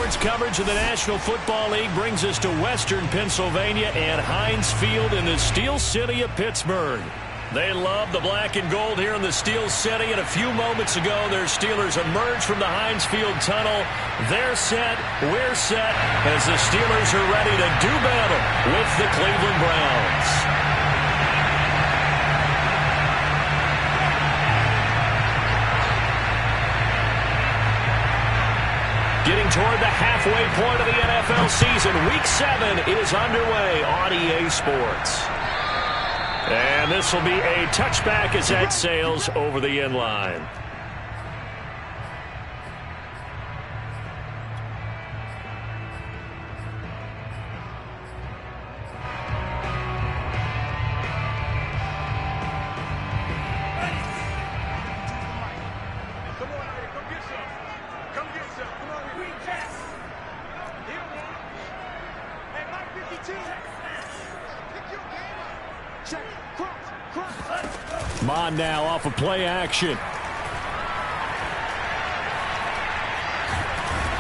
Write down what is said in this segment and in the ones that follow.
Sports coverage of the National Football League brings us to Western Pennsylvania and Heinz Field in the Steel City of Pittsburgh. They love the black and gold here in the Steel City, and a few moments ago their Steelers emerged from the Heinz Field tunnel. They're set, we're set, as the Steelers are ready to do battle with the Cleveland Browns. Getting toward the halfway point of the NFL season, Week 7 is underway on EA Sports. And this will be a touchback as that sails over the end line. Mon now off of play action.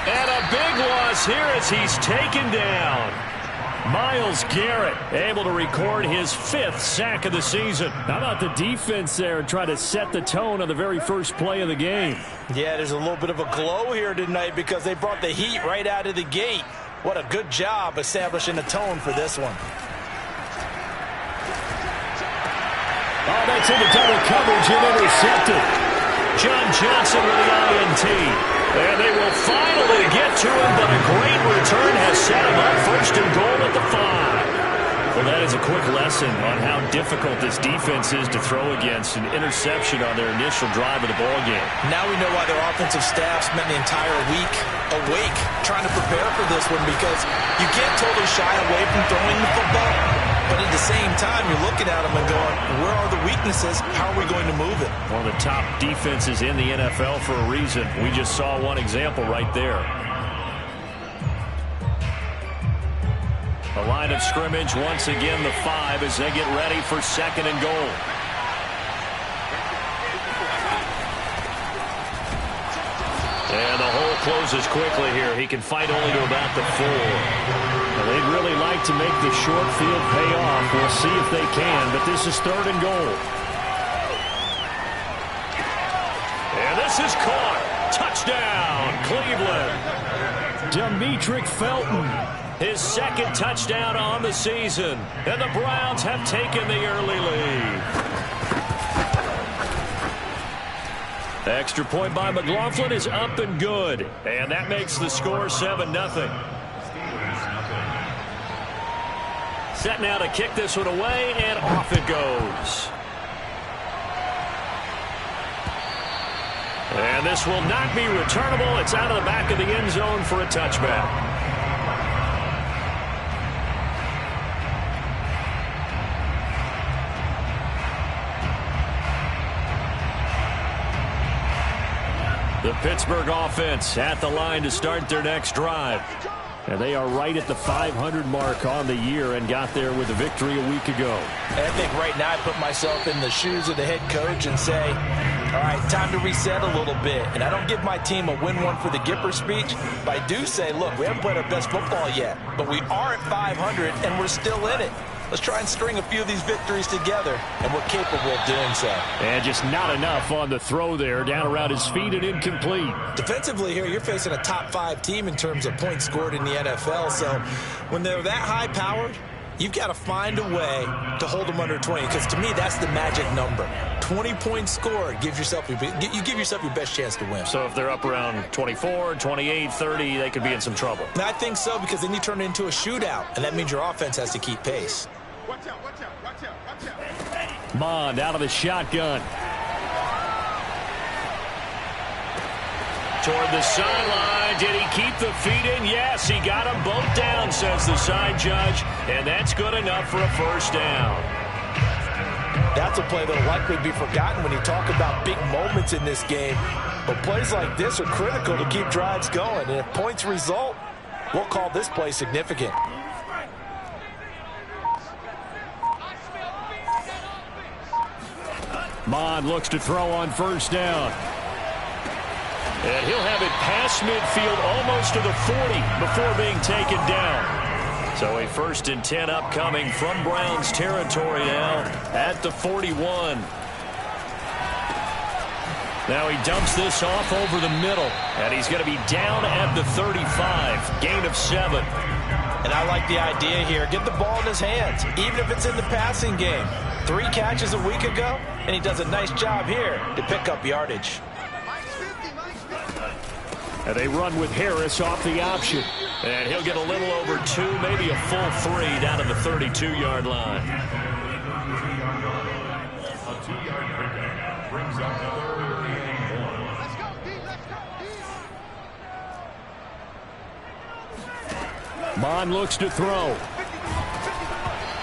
And a big loss here as he's taken down. Myles Garrett able to record his 5th sack of the season. How about the defense there and try to set the tone on the very first play of the game? Yeah, there's a little bit of a glow here tonight because they brought the heat right out of the gate. What a good job establishing the tone for this one. Oh, that's into double coverage and intercepted. John Johnson with the INT. And they will finally get to him, but a great return has set him up first and goal at the 5. Well, that is a quick lesson on how difficult this defense is to throw against. An interception on their initial drive of the ballgame. Now we know why their offensive staff spent the entire week awake trying to prepare for this one, because you can't totally shy away from throwing the football. But at the same time, you're looking at them and going, where are the weaknesses? How are we going to move it? One of the top defenses in the NFL for a reason. We just saw one example right there. The line of scrimmage, once again, the 5 as they get ready for 2nd and goal. And the hole closes quickly here. He can fight only to about the 4. Well, they'd really like to make the short field pay off. We'll see if they can, but this is 3rd and goal. And this is caught. Touchdown, Cleveland. Demetric Felton, his 2nd touchdown on the season. And the Browns have taken the early lead. The extra point by McLaughlin is up and good. And that makes the score 7-0. Set now to kick this one away, and off it goes. And this will not be returnable. It's out of the back of the end zone for a touchback. The Pittsburgh offense at the line to start their next drive. And they are right at the 500 mark on the year and got there with a victory a week ago. And I think right now I put myself in the shoes of the head coach and say, all right, time to reset a little bit. And I don't give my team a win one for the Gipper speech, but I do say, look, we haven't played our best football yet, but we are at 500 and we're still in it. Let's try and string a few of these victories together, and we're capable of doing so. And just not enough on the throw there, down around his feet and incomplete. Defensively here, you're facing a top 5 team in terms of points scored in the NFL, so when they're that high-powered, you've got to find a way to hold them under 20, because to me, that's the magic number. 20 points scored, you give yourself your best chance to win. So if they're up around 24, 28, 30, they could be in some trouble. And I think so, because then you turn it into a shootout, and that means your offense has to keep pace. Watch out, watch out, watch out, watch out. Mond out of the shotgun. Toward the sideline. Did he keep the feet in? Yes, he got them both down, says the side judge. And that's good enough for a first down. That's a play that will likely be forgotten when you talk about big moments in this game. But plays like this are critical to keep drives going. And if points result, we'll call this play significant. Mond looks to throw on first down. And he'll have it past midfield almost to the 40 before being taken down. So a 1st and 10 upcoming from Browns territory now at the 41. Now he dumps this off over the middle, and he's going to be down at the 35. Gain of 7. And I like the idea here. Get the ball in his hands, even if it's in the passing game. 3 catches a week ago, and he does a nice job here to pick up yardage. And they run with Harris off the option. And he'll get a little over 2, maybe a full 3 down to the 32-yard line. Mon looks to throw.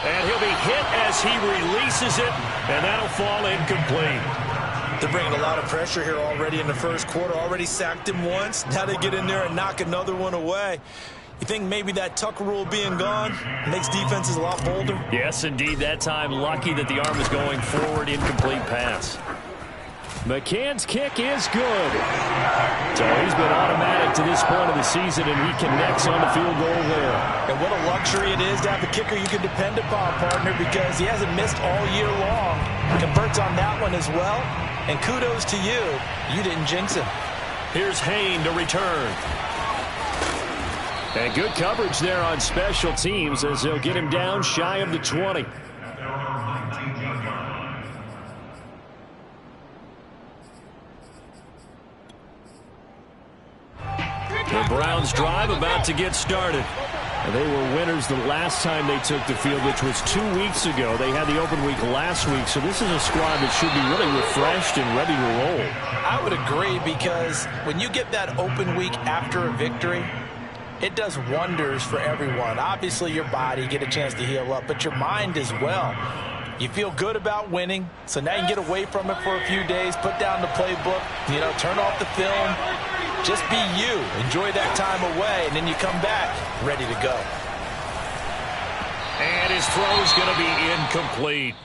And he'll be hit as he releases it, and that'll fall incomplete. They're bringing a lot of pressure here already in the first quarter. Already sacked him once. Now they get in there and knock another one away. You think maybe that tuck rule being gone makes defenses a lot bolder? Yes, indeed. That time, lucky that the arm is going forward. Incomplete pass. McCann's kick is good. So he's been automatic to this point of the season, and he connects on the field goal there. And what a luxury it is to have a kicker you can depend upon, partner, because he hasn't missed all year long. Converts on that one as well. And kudos to you. You didn't jinx him. Here's Hayne to return. And good coverage there on special teams as they'll get him down shy of the 20. The Browns drive about to get started. They were winners the last time they took the field, which was 2 weeks ago. They had the open week last week, so this is a squad that should be really refreshed and ready to roll. I would agree, because when you get that open week after a victory, it does wonders for everyone. Obviously, your body, get a chance to heal up, but your mind as well. You feel good about winning, so now you can get away from it for a few days, put down the playbook, turn off the film. Just be you. Enjoy that time away, and then you come back ready to go. And his throw's going to be incomplete.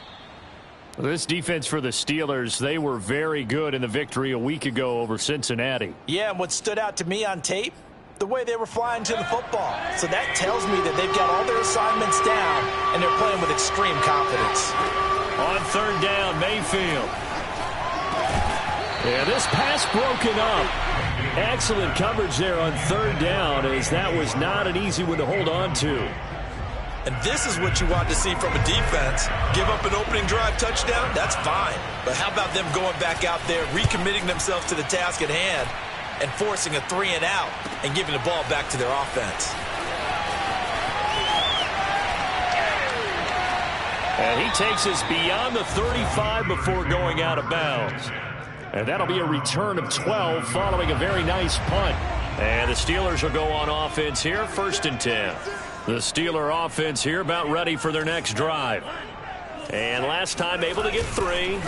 This defense for the Steelers, they were very good in the victory a week ago over Cincinnati. Yeah, and what stood out to me on tape, the way they were flying to the football. So that tells me that they've got all their assignments down, and they're playing with extreme confidence. On 3rd down, Mayfield. Yeah, this pass broken up. Excellent coverage there on 3rd down, as that was not an easy one to hold on to. And this is what you want to see from a defense. Give up an opening drive touchdown, that's fine. But how about them going back out there, recommitting themselves to the task at hand, and forcing a 3 and out and giving the ball back to their offense. And he takes us beyond the 35 before going out of bounds. And that'll be a return of 12 following a very nice punt. And the Steelers will go on offense here, 1st and 10. The Steeler offense here about ready for their next drive. And last time able to get 3.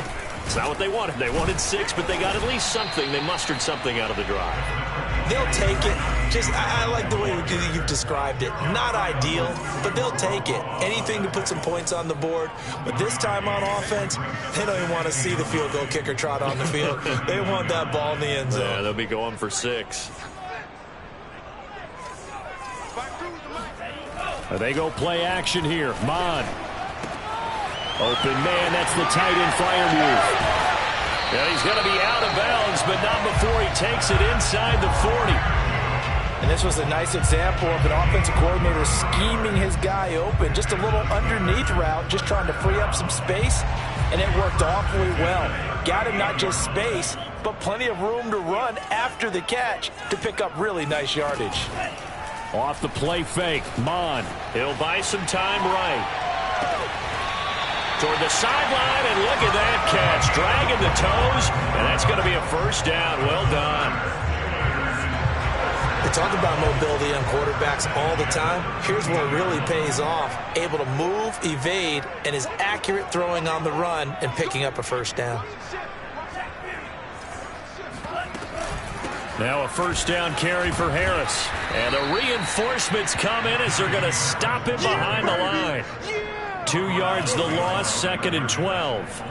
It's not what they wanted. They wanted 6, but they got at least something. They mustered something out of the drive. They'll take it. I like the way you've described it. Not ideal, but they'll take it. Anything to put some points on the board. But this time on offense, they don't even want to see the field goal kicker trot on the field. They want that ball in the end zone. Yeah, they'll be going for 6. They go play action here. Mon. Open man, that's the tight end Freiermuth. Yeah, he's going to be out of bounds, but not before he takes it inside the 40. And this was a nice example of an offensive coordinator scheming his guy open. Just a little underneath route, just trying to free up some space, and it worked awfully well. Got him not just space, but plenty of room to run after the catch to pick up really nice yardage. Off the play fake, Mon. He'll buy some time right. Toward the sideline, and look at that catch. Dragging the toes, and that's going to be a 1st down. Well done. They talk about mobility on quarterbacks all the time. Here's where it really pays off. Able to move, evade, and is accurate throwing on the run and picking up a 1st down. Now a 1st down carry for Harris. And the reinforcements come in as they're going to stop him behind the line. 2 yards the loss, 2nd and 12.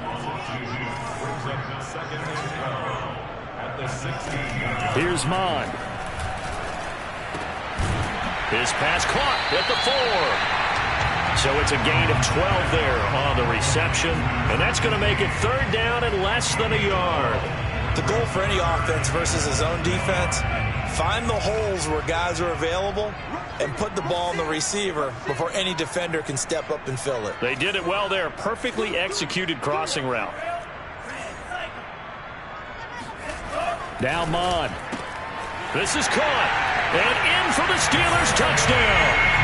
Here's Mon. His pass caught at the 4. So it's a gain of 12 there on the reception. And that's going to make it 3rd down and less than a yard. The goal for any offense versus his own defense, find the holes where guys are available and put the ball on the receiver before any defender can step up and fill it. They did it well there. Perfectly executed crossing route. Now Mon. This is caught. And in for the Steelers touchdown.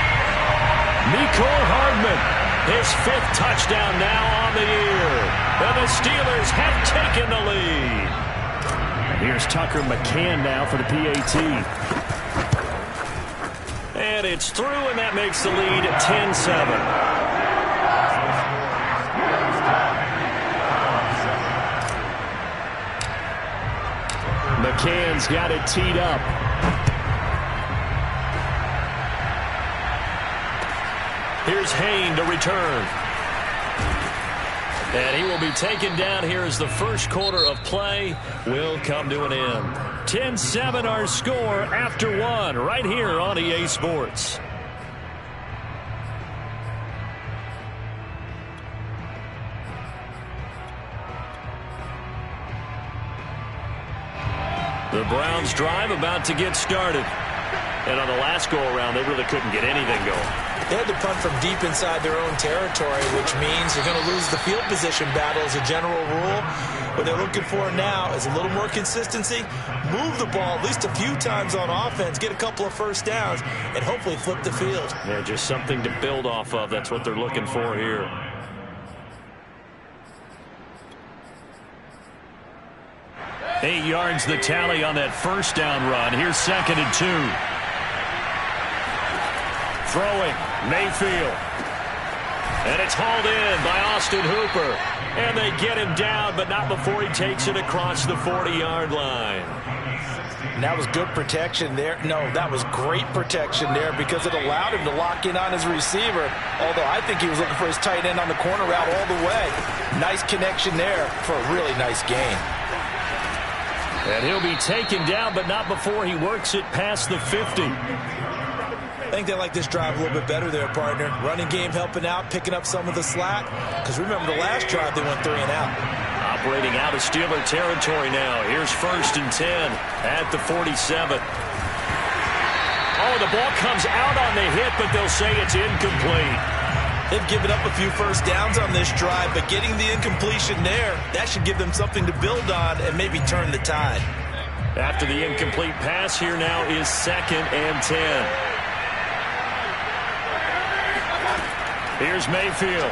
Mecole Hardman, his 5th touchdown now on the year. And the Steelers have taken the lead. Here's Tucker McCann now for the PAT. And it's through, and that makes the lead 10-7. McCann's got it teed up. Here's Hayne to return. And he will be taken down here as the first quarter of play will come to an end. 10-7 our score after 1 right here on EA Sports. The Browns drive about to get started. And on the last go-around, they really couldn't get anything going. They had to punt from deep inside their own territory, which means they're going to lose the field position battle as a general rule. What they're looking for now is a little more consistency, move the ball at least a few times on offense, get a couple of first downs, and hopefully flip the field. Yeah, just something to build off of. That's what they're looking for here. Eight yards the tally on that first down run. Here's 2nd and 2. Throwing, Mayfield. And it's hauled in by Austin Hooper. And they get him down, but not before he takes it across the 40-yard line. And that was good protection there. No, that was great protection there because it allowed him to lock in on his receiver. Although I think he was looking for his tight end on the corner route all the way. Nice connection there for a really nice gain. And he'll be taken down, but not before he works it past the 50. I think they like this drive a little bit better there, partner. Running game helping out, picking up some of the slack. Because remember, the last drive, they went 3 and out. Operating out of Steeler territory now. Here's 1st and 10 at the 47. Oh, the ball comes out on the hit, but they'll say it's incomplete. They've given up a few first downs on this drive, but getting the incompletion there, that should give them something to build on and maybe turn the tide. After the incomplete pass, here now is 2nd and 10. Here's Mayfield.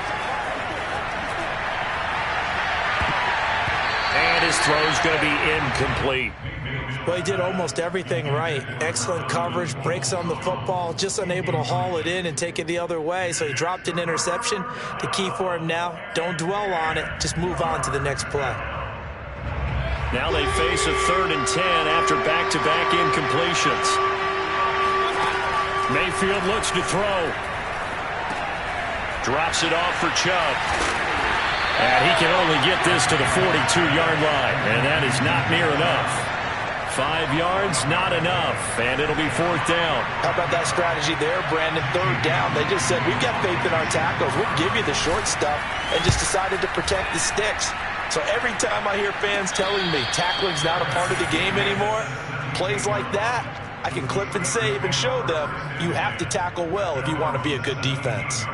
And his throw's going to be incomplete. Well, he did almost everything right. Excellent coverage, breaks on the football, just unable to haul it in and take it the other way. So he dropped an interception. The key for him now, don't dwell on it. Just move on to the next play. Now they face a 3rd and 10 after back-to-back incompletions. Mayfield looks to throw. Drops it off for Chubb. And he can only get this to the 42-yard line. And that is not near enough. 5 yards, not enough. And it'll be 4th down. How about that strategy there, Brandon? 3rd down. They just said, we've got faith in our tackles. We'll give you the short stuff. And just decided to protect the sticks. So every time I hear fans telling me tackling's not a part of the game anymore, plays like that, I can clip and save and show them you have to tackle well if you want to be a good defense.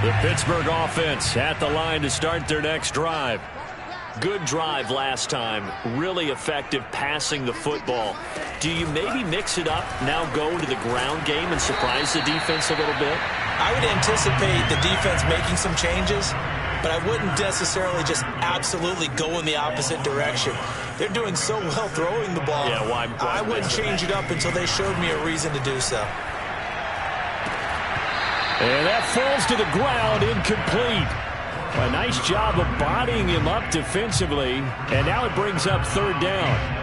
The Pittsburgh offense at the line to start their next drive. Good drive last time. Really effective passing the football. Do you maybe mix it up, now go to the ground game and surprise the defense a little bit? I would anticipate the defense making some changes, but I wouldn't necessarily just absolutely go in the opposite direction. They're doing so well throwing the ball. Yeah, why I wouldn't change it up until they showed me a reason to do so. And that falls to the ground, incomplete. A nice job of bodying him up defensively. And now it brings up 3rd down.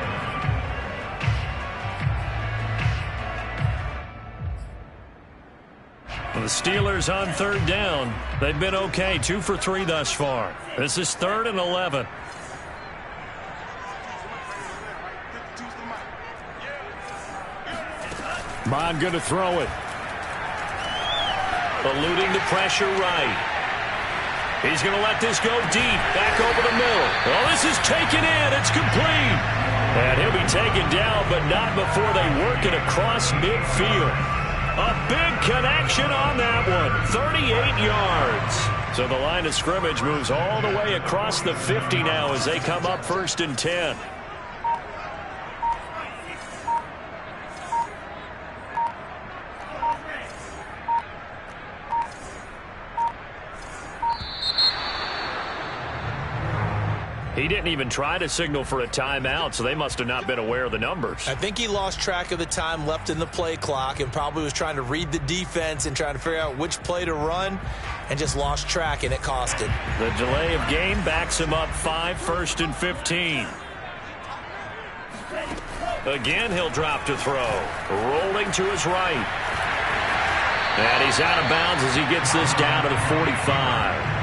The Steelers on 3rd down. They've been okay, 2 for 3 thus far. This is 3rd and 11. Bond going to throw it. Eluding the pressure right. He's going to let this go deep. Back over the middle. Oh, this is taken in. It's complete. And he'll be taken down, but not before they work it across midfield. A big connection on that one. 38 yards. So the line of scrimmage moves all the way across the 50 now as they come up 1st and 10. He didn't even try to signal for a timeout, so they must have not been aware of the numbers. I think he lost track of the time left in the play clock and probably was trying to read the defense and trying to figure out which play to run and just lost track, and it cost him. The delay of game backs him up 5, 1st and 15. Again, he'll drop to throw. Rolling to his right. And he's out of bounds as he gets this down to the 45.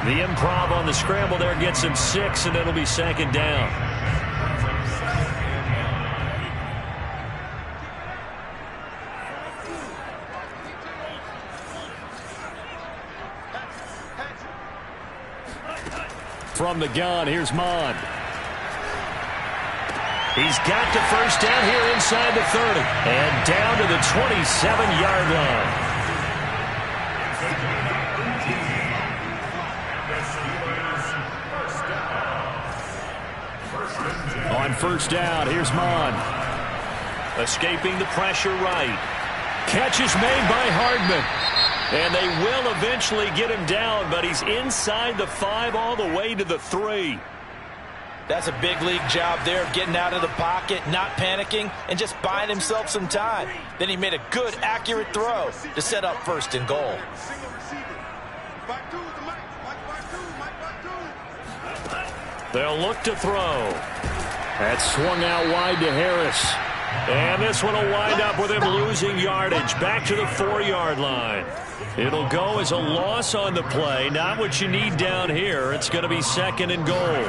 The improv on the scramble there gets him 6, and it'll be 2nd down. From the gun, here's Mon. He's got to 1st down here inside the 30. And down to the 27-yard line. On 1st down, here's Mon. Escaping the pressure right. Catch is made by Hardman. And they will eventually get him down, but he's inside the 5 all the way to the 3. That's a big league job there, getting out of the pocket, not panicking, and just buying himself some time. Then he made a good, accurate throw to set up 1st and goal. They'll look to throw. That's swung out wide to Harris. And this one will wind up with him losing yardage back to the 4-yard line. It'll go as a loss on the play. Not what you need down here. It's going to be 2nd and goal.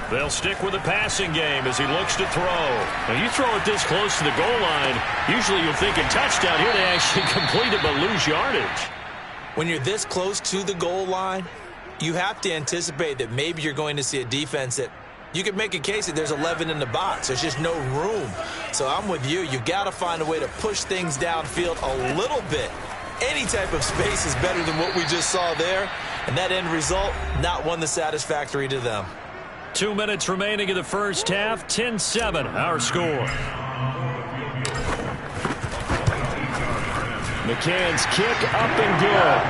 They'll stick with the passing game as he looks to throw. Now, you throw it this close to the goal line, usually you're thinking touchdown. Here they actually complete it but lose yardage. When you're this close to the goal line, you have to anticipate that maybe you're going to see a defense that you could make a case that there's 11 in the box. There's just no room. So I'm with you. You got to find a way to push things downfield a little bit. Any type of space is better than what we just saw there. And that end result, not one that's satisfactory to them. 2 minutes remaining in the 1st half. 10-7, our score. McCann's kick up and good.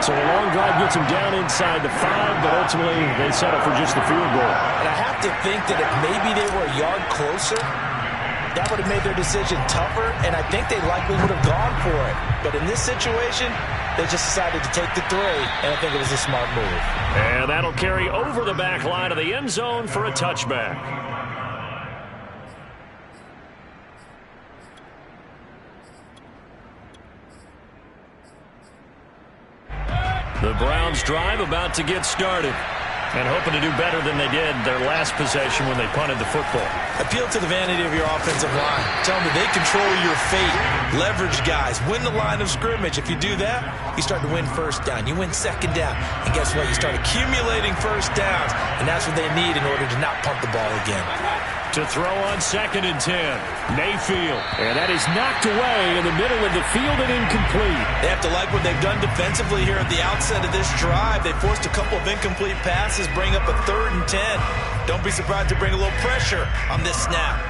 So a long drive gets him down inside the 5, but ultimately they settle for just the field goal. And I have to think that if maybe they were a yard closer, that would have made their decision tougher, and I think they likely would have gone for it. But in this situation, they just decided to take the 3, and I think it was a smart move. And that'll carry over the back line of the end zone for a touchback. The Browns drive about to get started. And hoping to do better than they did their last possession when they punted the football. Appeal to the vanity of your offensive line. Tell them that they control your fate. Leverage guys. Win the line of scrimmage. If you do that, you start to win 1st down. You win 2nd down. And guess what? You start accumulating 1st downs. And that's what they need in order to not punt the ball again. To throw on 2nd and 10. Mayfield. And that is knocked away in the middle of the field and incomplete. They have to like what they've done defensively here at the outset of this drive. They forced a couple of incomplete passes, bring up a 3rd and 10. Don't be surprised to bring a little pressure on this snap.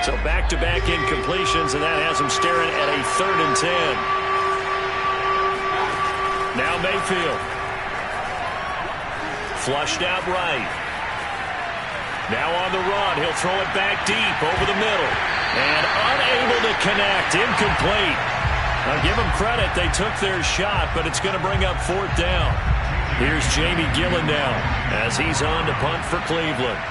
So back-to-back incompletions, and that has them staring at a 3rd and 10. Now Mayfield. Flushed out right. Now on the run, he'll throw it back deep over the middle. And unable to connect, incomplete. Now give them credit, they took their shot, but it's going to bring up 4th down. Here's Jamie Gillen now as he's on to punt for Cleveland.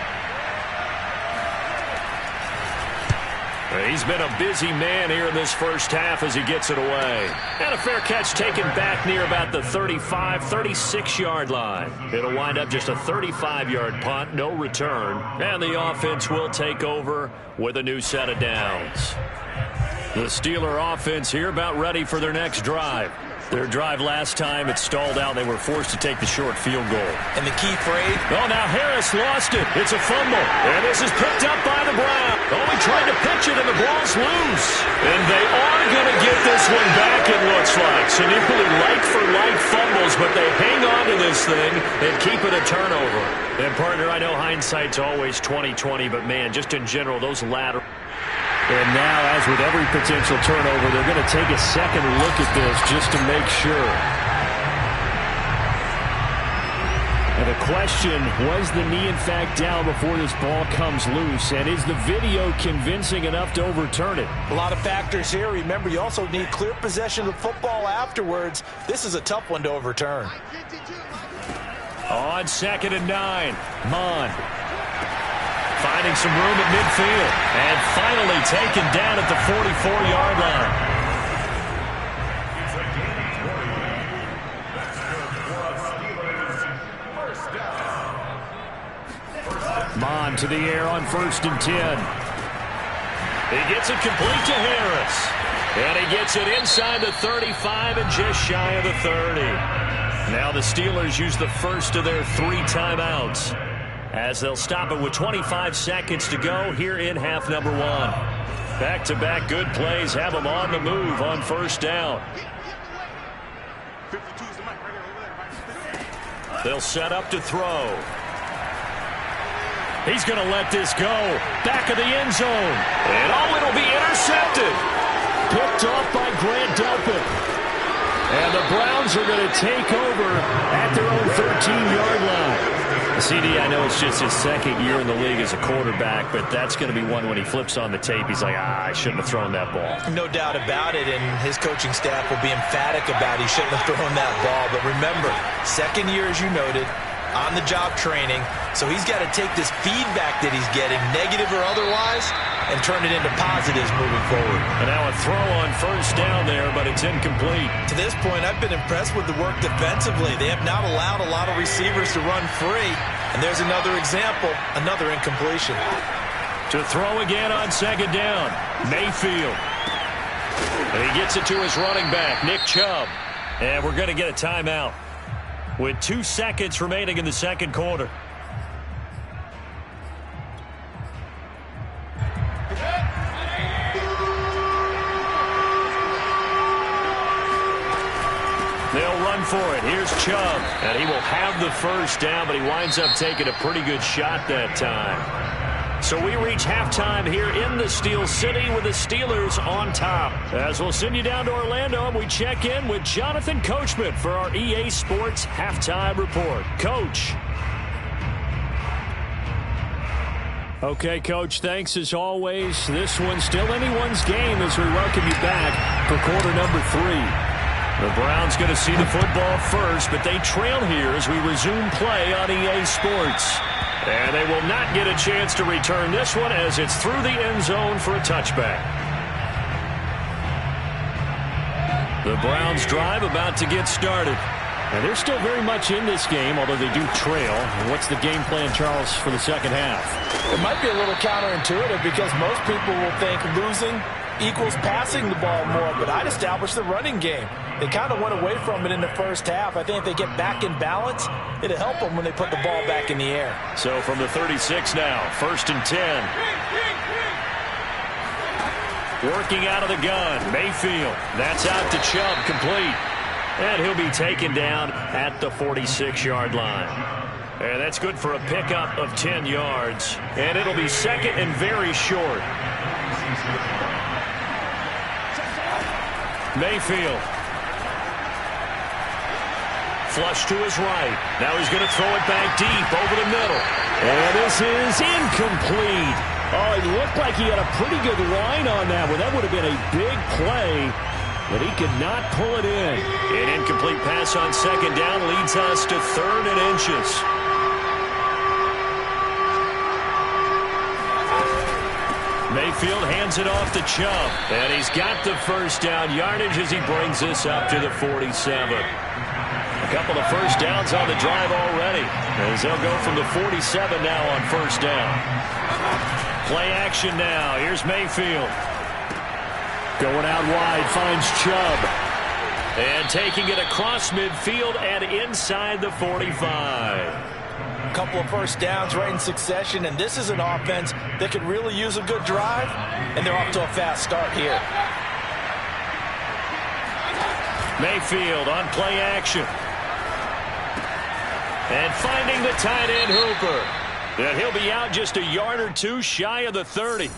He's been a busy man here in this first half as he gets it away. And a fair catch taken back near about the 35, 36-yard line. It'll wind up just a 35-yard punt, no return. And the offense will take over with a new set of downs. The Steeler offense here about ready for their next drive. Their drive last time, it stalled out. They were forced to take the short field goal. And the key phrase. Oh, now Harris lost it. It's a fumble. And this is picked up by the Browns. Oh, he tried to pitch it, and the ball's loose. And they are going to get this one back, it looks like. So nearly like-for-like fumbles, but they hang on to this thing and keep it a turnover. And, partner, I know hindsight's always 20/20, but, man, just in general, those lateral. And now, as with every potential turnover, they're going to take a second look at this just to make sure. And the question, was the knee in fact down before this ball comes loose? And is the video convincing enough to overturn it? A lot of factors here. Remember, you also need clear possession of the football afterwards. This is a tough one to overturn. On 2nd and 9, Mon. Finding some room at midfield. And finally taken down at the 44-yard line. Mon to the air on 1st and 10. He gets it complete to Harris. And he gets it inside the 35 and just shy of the 30. Now the Steelers use the first of their 3 timeouts, as they'll stop it with 25 seconds to go here in half number 1. Back-to-back good plays have them on the move on 1st down. They'll set up to throw. He's going to let this go. Back of the end zone. And it'll be intercepted. Picked off by Grant Delpit. And the Browns are going to take over at their own 13-yard line. CD, I know it's just his 2nd year in the league as a quarterback, but that's going to be one when he flips on the tape. He's like, I shouldn't have thrown that ball. No doubt about it, and his coaching staff will be emphatic about he shouldn't have thrown that ball. But remember, 2nd year, as you noted, on-the-job training, so he's got to take this feedback that he's getting, negative or otherwise, and turn it into positives moving forward. And now a throw on 1st down there, but it's incomplete. To this point, I've been impressed with the work defensively. They have not allowed a lot of receivers to run free. And there's another example, another incompletion. To throw again on 2nd down, Mayfield. And he gets it to his running back, Nick Chubb. And we're going to get a timeout with 2 seconds remaining in the 2nd quarter. They'll run for it. Here's Chubb. And he will have the 1st down, but he winds up taking a pretty good shot that time. So we reach halftime here in the Steel City with the Steelers on top. As we'll send you down to Orlando, and we check in with Jonathan Coachman for our EA Sports Halftime Report. Coach. Okay, Coach, thanks as always. This one's still anyone's game as we welcome you back for quarter number 3. The Browns going to see the football first, but they trail here as we resume play on EA Sports. And they will not get a chance to return this one as it's through the end zone for a touchback. The Browns drive about to get started. And they're still very much in this game, although they do trail. And what's the game plan, Charles, for the 2nd half? It might be a little counterintuitive because most people will think losing equals passing the ball more, but I'd establish the running game. They kind of went away from it in the 1st half. I think if they get back in balance, it'll help them when they put the ball back in the air. So from the 36 now, 1st and 10. Working out of the gun, Mayfield. That's out to Chubb, complete. And he'll be taken down at the 46-yard line. And that's good for a pickup of 10 yards. And it'll be 2nd and very short. Mayfield. Flush to his right. Now he's going to throw it back deep over the middle. And this is incomplete. Oh, it looked like he had a pretty good line on that one. That would have been a big play, but he could not pull it in. An incomplete pass on 2nd down leads us to 3rd and inches. Mayfield hands it off to Chubb. And he's got the first down yardage as he brings this up to the 47. A couple of first downs on the drive already, as they'll go from the 47 now on first down. Play action now. Here's Mayfield. Going out wide, finds Chubb. And taking it across midfield and inside the 45. A couple of first downs right in succession, and this is an offense that could really use a good drive, and they're off to a fast start here. Mayfield on play action. And finding the tight end Hooper. And he'll be out just a yard or two shy of the 30.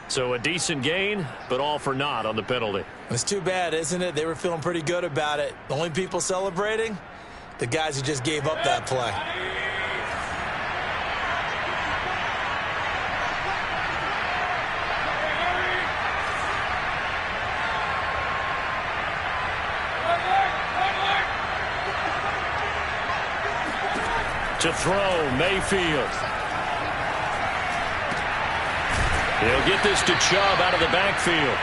So a decent gain, but all for naught on the penalty. It's too bad, isn't it? They were feeling pretty good about it. The only people celebrating, the guys who just gave up that play. To throw, Mayfield. He'll get this to Chubb out of the backfield.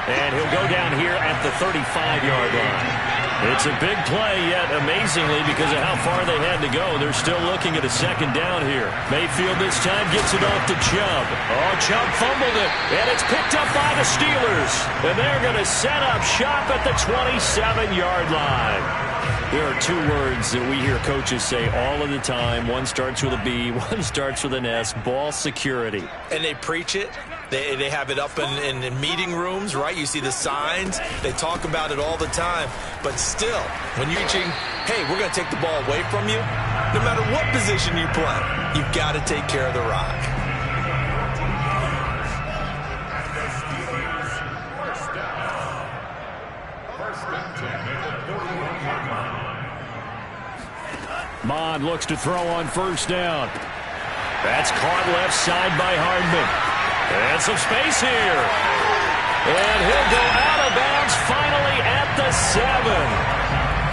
And he'll go down here at the 35-yard line. It's a big play, yet amazingly, because of how far they had to go, they're still looking at a second down here. Mayfield this time gets it off to Chubb. Oh, Chubb fumbled it, and it's picked up by the Steelers. And they're going to set up shop at the 27-yard line. There are two words that we hear coaches say all of the time. One starts with a B, one starts with an S, ball security. And they preach it. They have it up in meeting rooms, right? You see the signs. They talk about it all the time. But still, when you're reaching, hey, we're going to take the ball away from you, no matter what position you play, you've got to take care of the rock. Mond looks to throw on first down. That's caught left side by Hardman. And some space here. And he'll go out of bounds finally at the 7.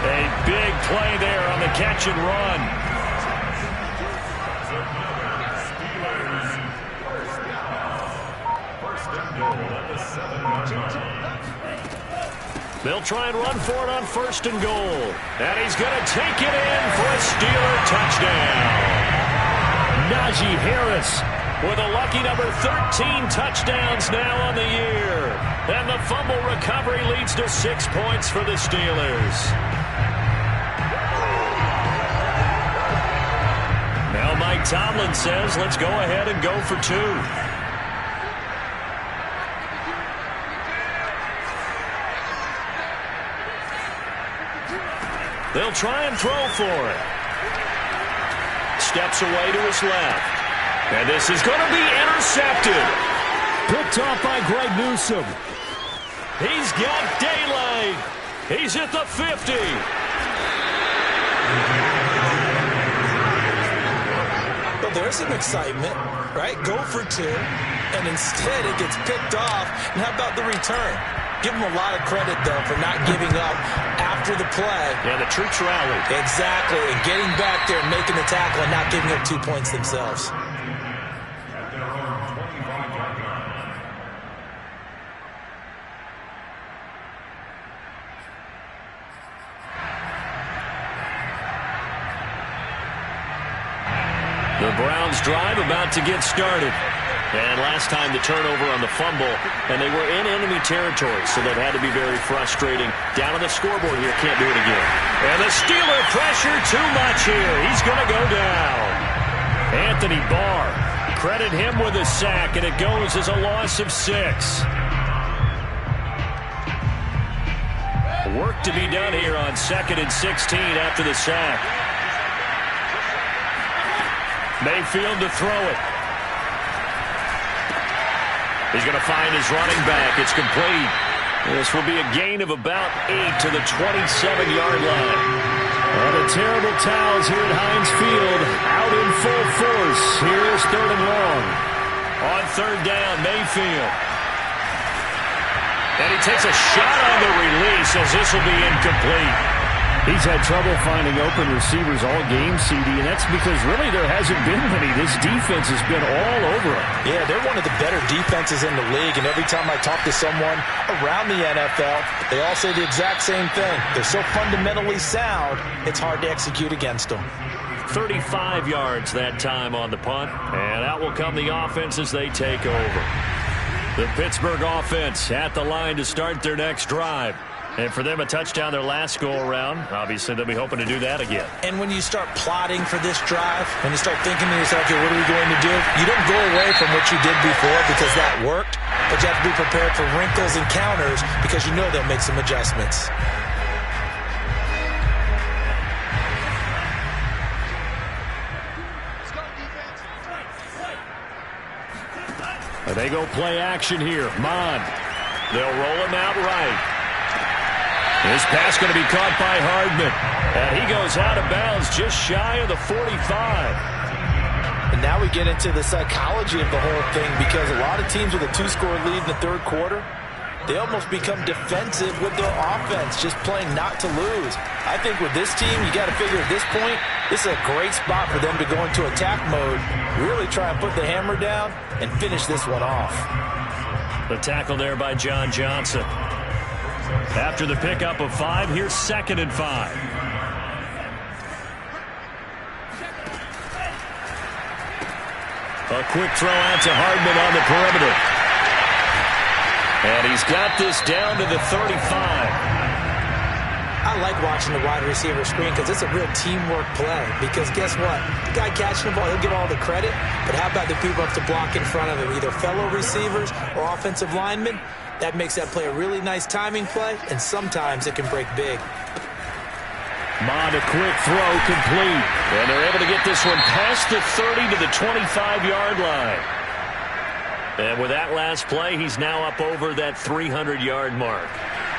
A big play there on the catch and run. They'll try and run for it on first and goal. And he's going to take it in for a Steeler touchdown. Najee Harris with a lucky number 13 touchdowns now on the year. And the fumble recovery leads to 6 points for the Steelers. Now Mike Tomlin says, let's go ahead and go for 2. They'll try and throw for it. Steps away to his left. And this is going to be intercepted. Picked off by Greg Newsome. He's got daylight. He's at the 50. Well, there's some excitement, right? Go for 2. And instead it gets picked off. And how about the return? Give them a lot of credit, though, for not giving up after the play. Yeah, the troops rallied. Exactly, and getting back there and making the tackle and not giving up 2 points themselves. The Browns drive about to get started. And last time the turnover on the fumble, and they were in enemy territory, so that had to be very frustrating. Down on the scoreboard here, can't do it again. And the Steeler pressure too much here. He's going to go down. Anthony Barr, credit him with a sack, and it goes as a loss of 6. Work to be done here on 2nd and 16 after the sack. Mayfield to throw it. He's going to find his running back. It's complete. This will be a gain of about 8 to the 27-yard line. And a terrible towels here at Heinz Field. Out in full force. Here's 3rd and long. On 3rd down, Mayfield. And he takes a shot on the release as this will be incomplete. He's had trouble finding open receivers all game, CD, and that's because really there hasn't been many. This defense has been all over him. Yeah, they're one of the better defenses in the league, and every time I talk to someone around the NFL, they all say the exact same thing. They're so fundamentally sound, it's hard to execute against them. 35 yards that time on the punt, and out will come the offense as they take over. The Pittsburgh offense at the line to start their next drive. And for them, a touchdown their last go-around. Obviously, they'll be hoping to do that again. And when you start plotting for this drive, when you start thinking to yourself, okay, what are we going to do? You don't go away from what you did before because that worked, but you have to be prepared for wrinkles and counters because you know they'll make some adjustments. And they go play action here. Mon. They'll roll him out right. This pass going to be caught by Hardman. And he goes out of bounds just shy of the 45. And now we get into the psychology of the whole thing because a lot of teams with a 2-score lead in the third quarter, they almost become defensive with their offense, just playing not to lose. I think with this team, you got to figure at this point, this is a great spot for them to go into attack mode, really try and put the hammer down and finish this one off. The tackle there by John Johnson. After the pickup of 5, here's 2nd and 5. A quick throw out to Hardman on the perimeter. And he's got this down to the 35. I like watching the wide receiver screen because it's a real teamwork play. Because guess what? The guy catching the ball, he'll get all the credit. But how about the people have to block in front of him, either fellow receivers or offensive linemen? That makes that play a really nice timing play, and sometimes it can break big. Mond, a quick throw, complete. And they're able to get this one past the 30 to the 25-yard line. And with that last play, he's now up over that 300-yard mark.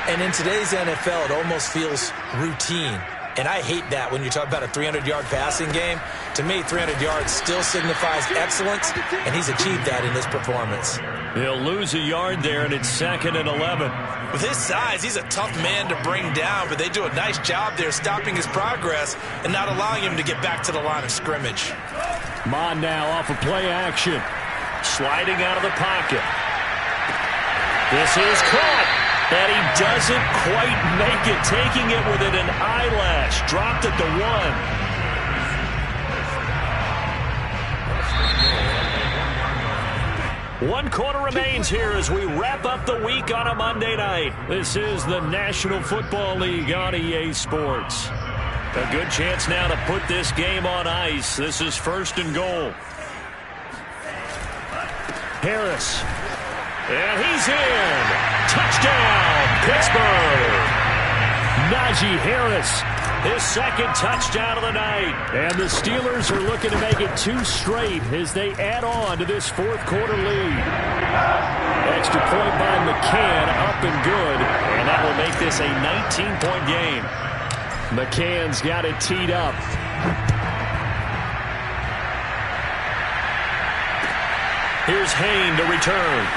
And in today's NFL, it almost feels routine. And I hate that when you talk about a 300-yard passing game. To me, 300 yards still signifies excellence, and he's achieved that in this performance. He'll lose a yard there, and it's 2nd and 11. With his size, he's a tough man to bring down, but they do a nice job there stopping his progress and not allowing him to get back to the line of scrimmage. Mond now off of play action. Sliding out of the pocket. This is caught. And he doesn't quite make it, taking it within an eyelash. Dropped at the 1. 1 quarter remains here as we wrap up the week on a Monday night. This is the National Football League on EA Sports. A good chance now to put this game on ice. This is 1st and goal. Harris. And he's in. Touchdown, Pittsburgh. Najee Harris, his 2nd touchdown of the night. And the Steelers are looking to make it 2 straight as they add on to this 4th quarter lead. Extra point by McCann, up and good. And that will make this a 19-point game. McCann's got it teed up. Here's Hayne to return.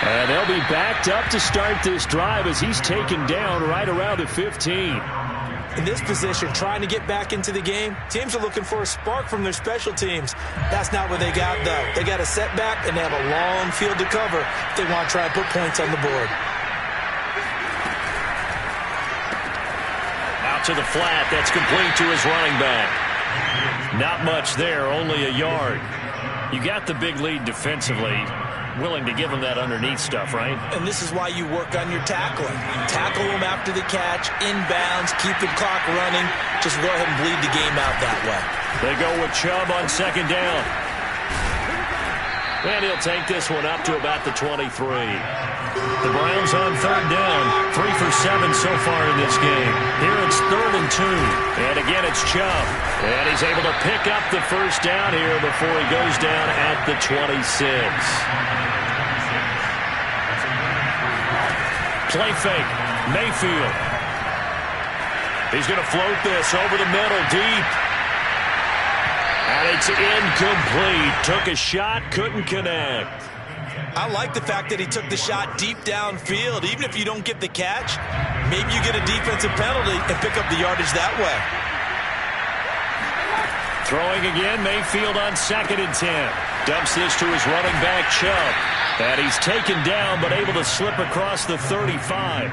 And they'll be backed up to start this drive as he's taken down right around the 15. In this position, trying to get back into the game, teams are looking for a spark from their special teams. That's not what they got, though. They got a setback, and they have a long field to cover if they want to try and put points on the board. Out to the flat. That's complete to his running back. Not much there, only a yard. You got the big lead defensively. Willing to give him that underneath stuff, right? And this is why you work on your tackling. Tackle him after the catch, inbounds, keep the clock running. Just go ahead and bleed the game out that way. They go with Chubb on 2nd down. And he'll take this one up to about the 23. The Browns on 3rd down. 3 for 7 so far in this game. Here it's 3rd and 2. And again, it's Chubb. And he's able to pick up the 1st down here before he goes down at the 26. Play fake. Mayfield. He's going to float this over the middle, deep. And it's incomplete. Took a shot, couldn't connect. I like the fact that he took the shot deep downfield. Even if you don't get the catch, Maybe you get a defensive penalty and pick up the yardage that way. Throwing again, Mayfield on 2nd and 10. Dumps this to his running back, Chubb. And he's taken down, but able to slip across the 35.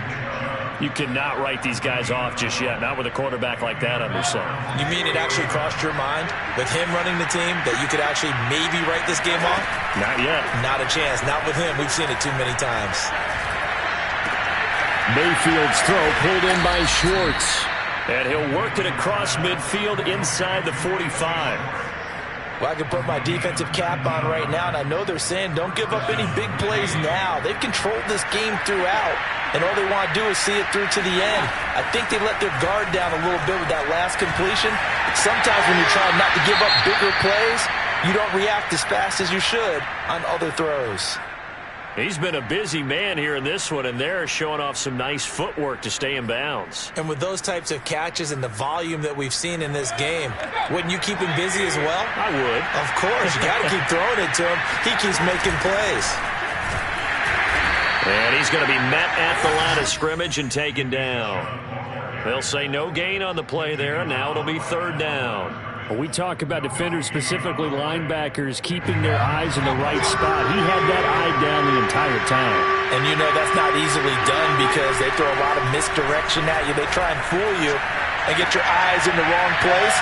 You cannot write these guys off just yet, not with a quarterback like that under center. You mean it actually crossed your mind with him running the team that you could actually maybe write this game off? Not yet. Not a chance. Not with him. We've seen it too many times. Mayfield's throw pulled in by Schwartz. And he'll work it across midfield inside the 45. Well, I can put my defensive cap on right now, and I know they're saying don't give up any big plays now. They've controlled this game throughout, and all they want to do is see it through to the end. I think they let their guard down a little bit with that last completion. Sometimes when you're trying not to give up bigger plays, you don't react as fast as you should on other throws. He's been a busy man here in this one, and they're showing off some nice footwork to stay in bounds. And with those types of catches and the volume that we've seen in this game, wouldn't you keep him busy as well? I would. Of course. You got to keep throwing it to him. He keeps making plays. And he's going to be met at the line of scrimmage and taken down. They'll say no gain on the play there, and now it'll be 3rd down. When we talk about defenders, specifically linebackers, keeping their eyes in the right spot, he had that eye down the entire time. And you know that's not easily done because they throw a lot of misdirection at you. They try and fool you and get your eyes in the wrong place.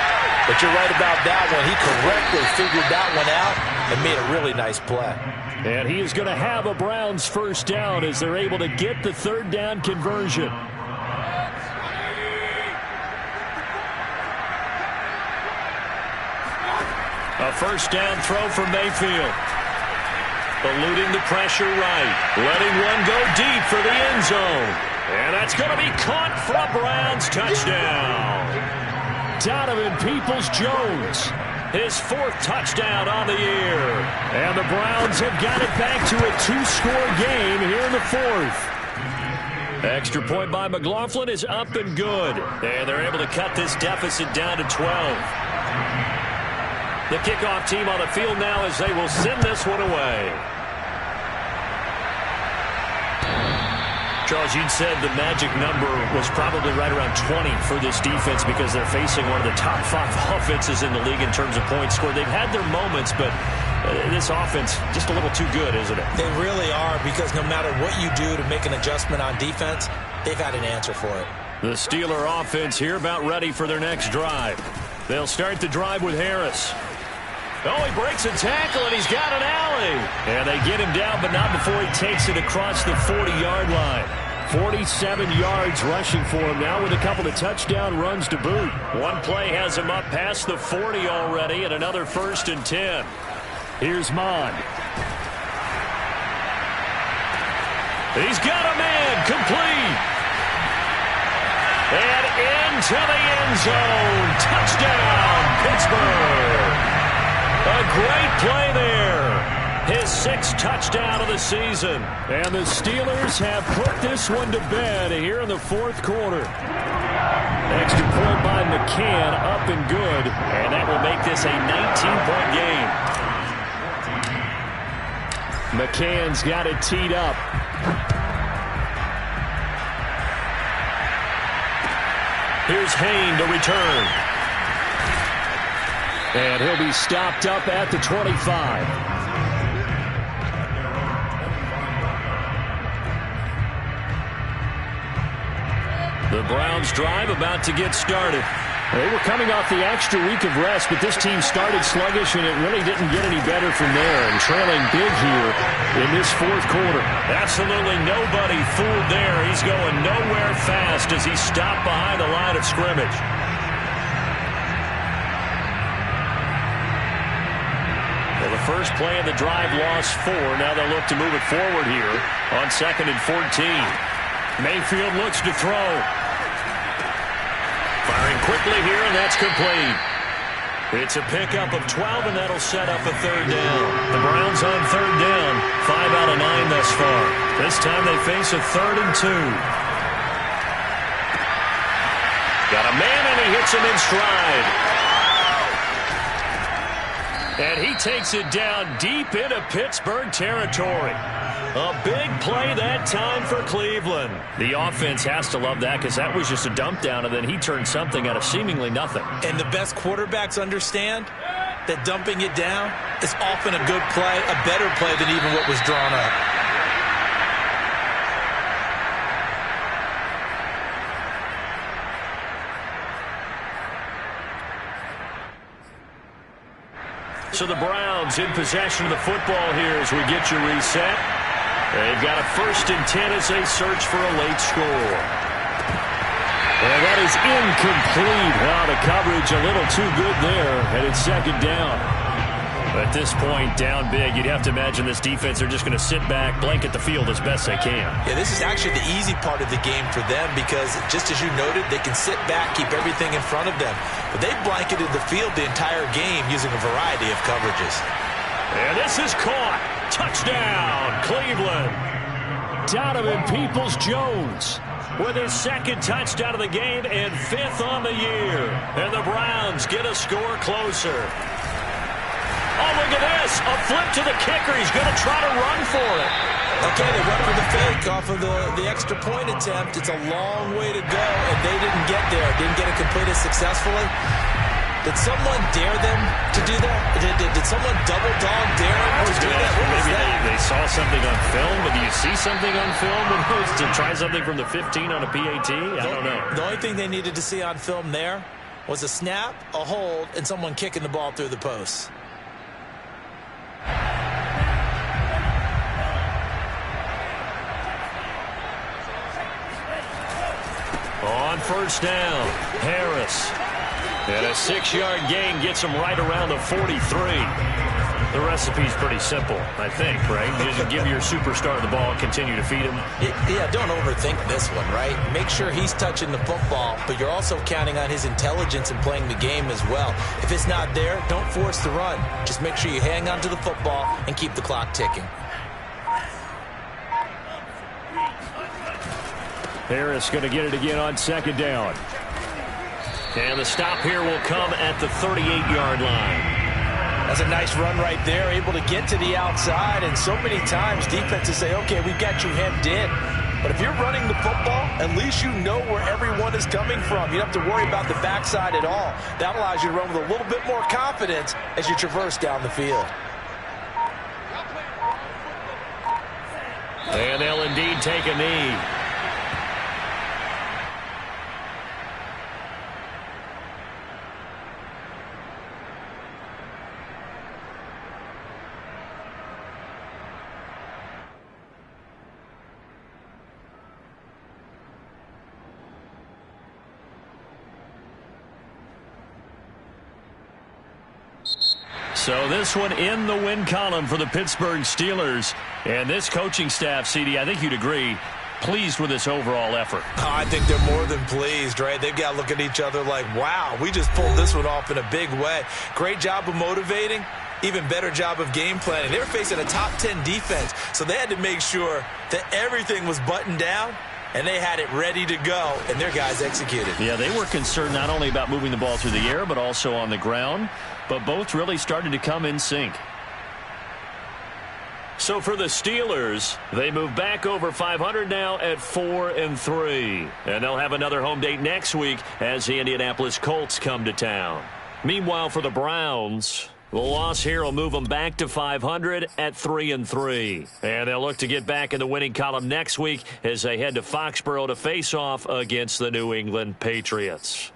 But you're right about that one. He correctly figured that one out and made a really nice play. And he is going to have a Browns 1st down as they're able to get the 3rd down conversion. A 1st down throw for Mayfield. Eluding the pressure right. Letting one go deep for the end zone. And that's going to be caught for a Browns touchdown. Donovan Peoples-Jones. His 4th touchdown on the year. And the Browns have got it back to a 2-score game here in the 4th. Extra point by McLaughlin is up and good. And they're able to cut this deficit down to 12. The kickoff team on the field now as they will send this one away. Charles, you'd said the magic number was probably right around 20 for this defense because they're facing one of the top 5 offenses in the league in terms of points scored. They've had their moments, but this offense just a little too good, isn't it? They really are, because no matter what you do to make an adjustment on defense, they've had an answer for it. The Steeler offense here about ready for their next drive. They'll start the drive with Harris. Oh, he breaks a tackle, and he's got an alley. And they get him down, but not before he takes it across the 40-yard line. 47 yards rushing for him now with a couple of touchdown runs to boot. One play has him up past the 40 already, and another 1st and 10. Here's Mond. He's got a man complete. And into the end zone. Touchdown, Pittsburgh. A great play there. His 6th touchdown of the season. And the Steelers have put this one to bed here in the 4th quarter. Extra point by McCann, up and good. And that will make this a 19-point game. McCann's got it teed up. Here's Hayne to return. And he'll be stopped up at the 25. The Browns drive about to get started. They were coming off the extra week of rest, but this team started sluggish, and it really didn't get any better from there. And trailing big here in this 4th quarter. Absolutely nobody fooled there. He's going nowhere fast as he's stopped behind the line of scrimmage. Well, the first play of the drive lost 4. Now they'll look to move it forward here on 2nd and 14. Mayfield looks to throw. Firing quickly here, and that's complete. It's a pickup of 12, and that'll set up a 3rd down. The Browns on 3rd down, 5 out of 9 thus far. This time they face a 3rd and 2. Got a man, and he hits him in stride. And he takes it down deep into Pittsburgh territory. A big play that time for Cleveland. The offense has to love that because that was just a dump down, and then he turned something out of seemingly nothing. And the best quarterbacks understand that dumping it down is often a good play, a better play than even what was drawn up. So the Browns in possession of the football here as we get you reset. They've got a 1st and 10 as they search for a late score. And that is incomplete. Wow, the coverage a little too good there, and it's 2nd down. At this point, down big, you'd have to imagine this defense are just going to sit back, blanket the field as best they can. Yeah, this is actually the easy part of the game for them because, just as you noted, they can sit back, keep everything in front of them. But they've blanketed the field the entire game using a variety of coverages. And this is caught. Touchdown, Cleveland. Donovan Peoples-Jones with his 2nd touchdown of the game and 5th on the year. And the Browns get a score closer. Oh, look at this. A flip to the kicker. He's going to try to run for it. Okay, they went for the fake off of the extra point attempt. It's a long way to go, and they didn't get there. Didn't get it completed successfully. Did someone dare them to do that? Did someone double dog dare them to do that? What was Maybe that? they saw something on film, but do you see something on film to try something from the 15 on a PAT? I don't know. The only thing they needed to see on film there was a snap, a hold, and someone kicking the ball through the post. On 1st down, Harris. And a 6-yard gain gets him right around the 43. The recipe's pretty simple, I think, right? You just give your superstar the ball and continue to feed him. Yeah, don't overthink this one, right? Make sure he's touching the football, but you're also counting on his intelligence in playing the game as well. If it's not there, don't force the run. Just make sure you hang on to the football and keep the clock ticking. Harris going to get it again on 2nd down. And the stop here will come at the 38-yard line. That's a nice run right there, able to get to the outside. And so many times defenses say, okay, we've got you hemmed in. But if you're running the football, at least you know where everyone is coming from. You don't have to worry about the backside at all. That allows you to run with a little bit more confidence as you traverse down the field. And they'll indeed take a knee. So this one in the win column for the Pittsburgh Steelers. And this coaching staff, CD, I think you'd agree, pleased with this overall effort. Oh, I think they're more than pleased, right? They've got to look at each other like, wow, we just pulled this one off in a big way. Great job of motivating. Even better job of game planning. They were facing a top 10 defense, so they had to make sure that everything was buttoned down, and they had it ready to go, and their guys executed. Yeah, they were concerned not only about moving the ball through the air, but also on the ground. But both really started to come in sync. So for the Steelers, they move back over 500 now at 4-3. And they'll have another home date next week as the Indianapolis Colts come to town. Meanwhile, for the Browns, the loss here will move them back to 500 at 3-3. And they'll look to get back in the winning column next week as they head to Foxborough to face off against the New England Patriots.